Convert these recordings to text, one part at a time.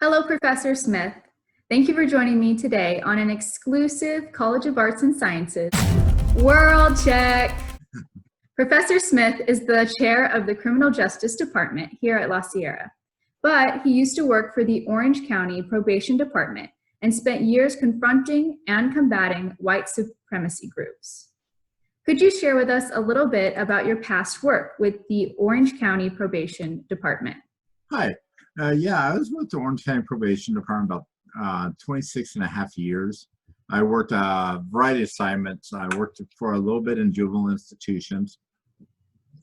Hello, Professor Smith. Thank you for joining me today on an exclusive College of Arts and Sciences World Check. Professor Smith is the chair of the Criminal Justice Department here at La Sierra, but he used to work for the Orange County Probation Department and spent years confronting and combating white supremacy groups. Could you share with us a little bit about your past work with the Orange County Probation Department? Hi. I was with the Orange County Probation Department about 26 and a half years. I worked a variety of assignments. I worked for a little bit in juvenile institutions,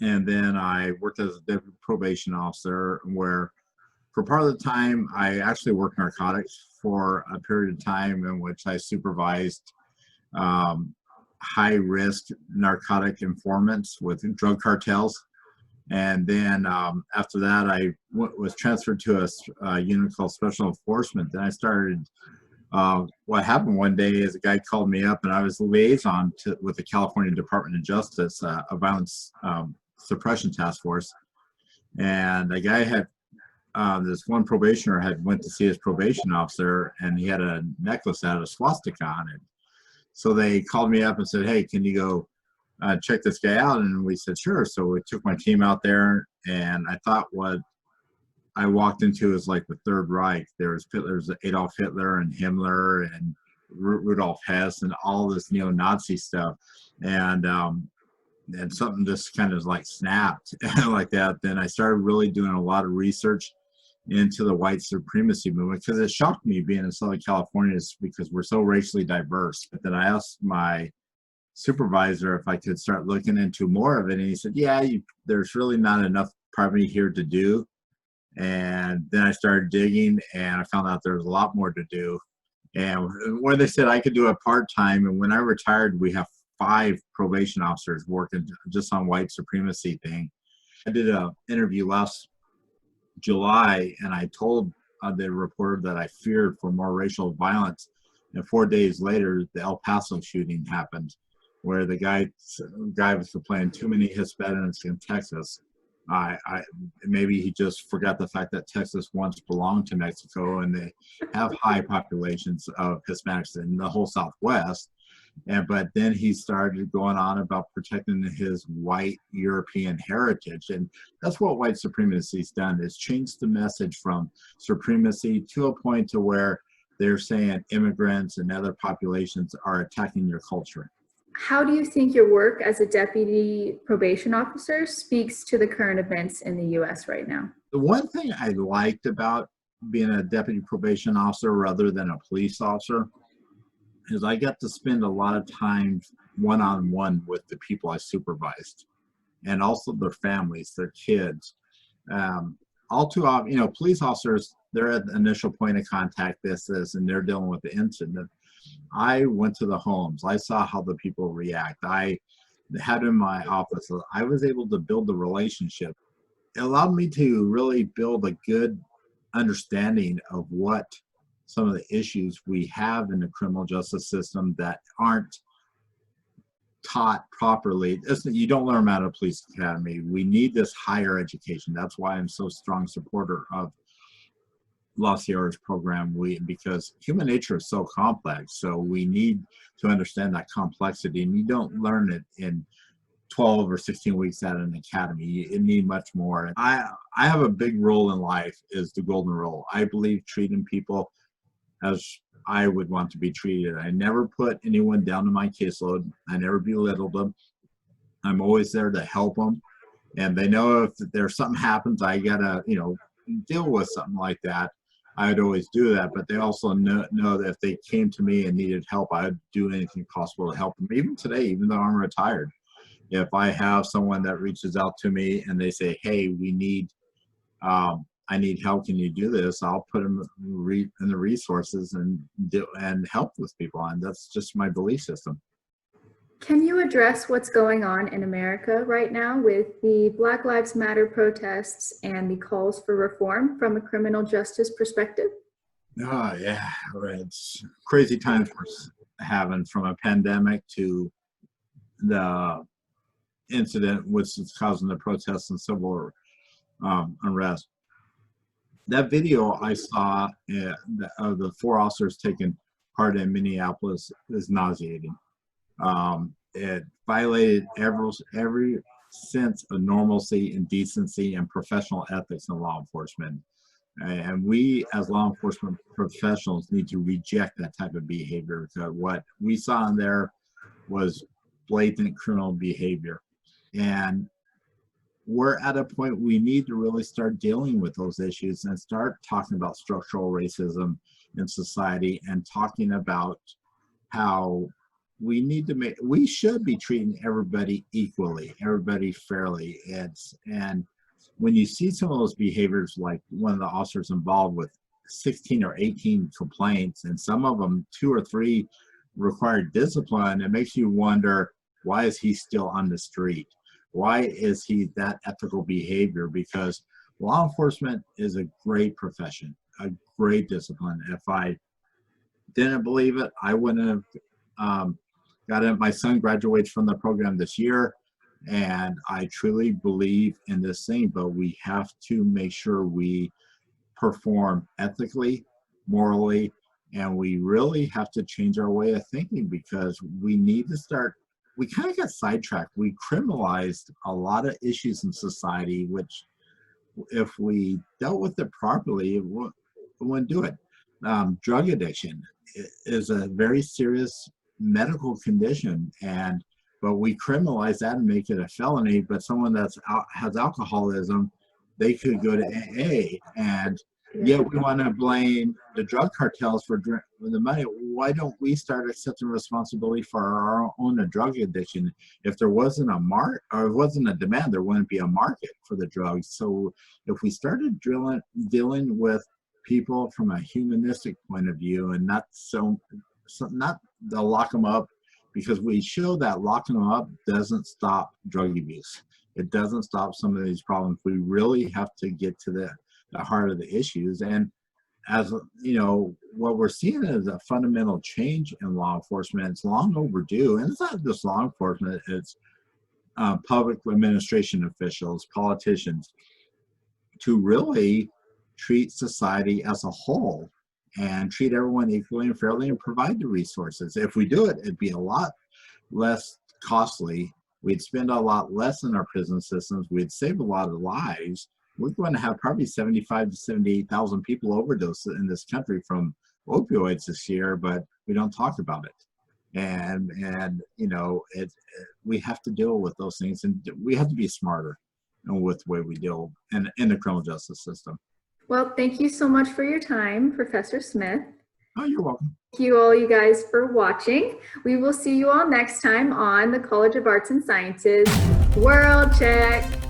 and then I worked as a deputy probation officer where for part of the time I actually worked narcotics for a period of time in which I supervised high-risk narcotic informants with drug cartels. And then after that, I was transferred to a unit called Special Enforcement. Then I started, what happened one day is a guy called me up and I was the liaison with the California Department of Justice, a violence suppression task force. And the guy had, this one probationer had went to see his probation officer and he had a necklace that had a swastika on it. So they called me up and said, hey, can you go check this guy out? And we said sure. So we took my team out there, and I thought what I walked into is like the Third Reich. There's Adolf Hitler and Himmler and Rudolf Hess and all this neo-Nazi stuff, and something just kind of like snapped like that. Then I started really doing a lot of research into the white supremacy movement because it shocked me being in Southern California because we're so racially diverse. But then I asked my supervisor if I could start looking into more of it, and he said, yeah, there's really not enough probably here to do. And then I started digging and I found out there was a lot more to do, and where they said I could do it part-time. And when I retired, we have 5 probation officers working just on white supremacy thing. I did an interview last July and I told the reporter that I feared for more racial violence, and 4 days later the El Paso shooting happened, where the guy was playing too many Hispanics in Texas. Maybe he just forgot the fact that Texas once belonged to Mexico, and they have high populations of Hispanics in the whole Southwest. But then he started going on about protecting his white European heritage, and that's what white supremacy's done, is changed the message from supremacy to a point to where they're saying immigrants and other populations are attacking your culture. How do you think your work as a deputy probation officer speaks to the current events in the U.S. right now? The one thing I liked about being a deputy probation officer rather than a police officer is I got to spend a lot of time one-on-one with the people I supervised, and also their families, their kids. All too often, police officers, they're at the initial point of contact, and they're dealing with the incident. I went to the homes. I saw how the people react. I had in my office. I was able to build the relationship. It allowed me to really build a good understanding of what some of the issues we have in the criminal justice system that aren't taught properly. You don't learn them out of police academy. We need this higher education. That's why I'm so strong supporter of La Sierra's program, because human nature is so complex, so we need to understand that complexity, and you don't learn it in 12 or 16 weeks at an academy. You need much more. I have a big role in life, is the golden rule. I believe treating people as I would want to be treated. I never put anyone down to my caseload. I never belittled them. I'm always there to help them, and they know if there's something happens, I gotta deal with something like that, I'd always do that. But they also know that if they came to me and needed help, I'd do anything possible to help them. Even today, even though I'm retired, if I have someone that reaches out to me and they say, hey, I need help, can you do this? I'll put them in the resources and help with people. And that's just my belief system. Can you address what's going on in America right now with the Black Lives Matter protests and the calls for reform from a criminal justice perspective? Oh, yeah. It's crazy times we're having, from a pandemic to the incident which is causing the protests and civil unrest. that video I saw of the 4 officers taking part in Minneapolis is nauseating. It violated every sense of normalcy and decency and professional ethics in law enforcement. And we, as law enforcement professionals, need to reject that type of behavior. Because what we saw in there was blatant criminal behavior. And we're at a point we need to really start dealing with those issues and start talking about structural racism in society and talking about how we should be treating everybody equally, everybody fairly. And when you see some of those behaviors, like one of the officers involved with 16 or 18 complaints, and some of them 2 or 3 required discipline, it makes you wonder, why is he still on the street? Why is he that ethical behavior? Because law enforcement is a great profession, a great discipline. If I didn't believe it, I wouldn't have got it. My son graduates from the program this year, and I truly believe in this thing, but we have to make sure we perform ethically, morally, and we really have to change our way of thinking, because we need to start. We kind of got sidetracked. We criminalized a lot of issues in society, which if we dealt with it properly, it wouldn't do it. Drug addiction is a very serious medical condition, but we criminalize that and make it a felony. But someone that's has alcoholism, they could go to AA, and yet we want to blame the drug cartels for the money. Why don't we start accepting responsibility for our own drug addiction? If there wasn't a or it wasn't a demand, there wouldn't be a market for the drugs. So if we started dealing with people from a humanistic point of view, and not to lock them up, because we show that locking them up doesn't stop drug abuse. It doesn't stop some of these problems. We really have to get to the heart of the issues. And as you know, what we're seeing is a fundamental change in law enforcement. It's long overdue, and it's not just law enforcement, it's public administration officials, politicians, to really treat society as a whole and treat everyone equally and fairly and provide the resources. If we do it, it'd be a lot less costly. We'd spend a lot less in our prison systems. We'd save a lot of lives. We're going to have probably 75 to 78,000 people overdose in this country from opioids this year, but we don't talk about it. And you know, we have to deal with those things, and we have to be smarter with the way we deal in the criminal justice system. Well, thank you so much for your time, Professor Smith. Oh, you're welcome. Thank you all, you guys, for watching. We will see you all next time on the College of Arts and Sciences World Check.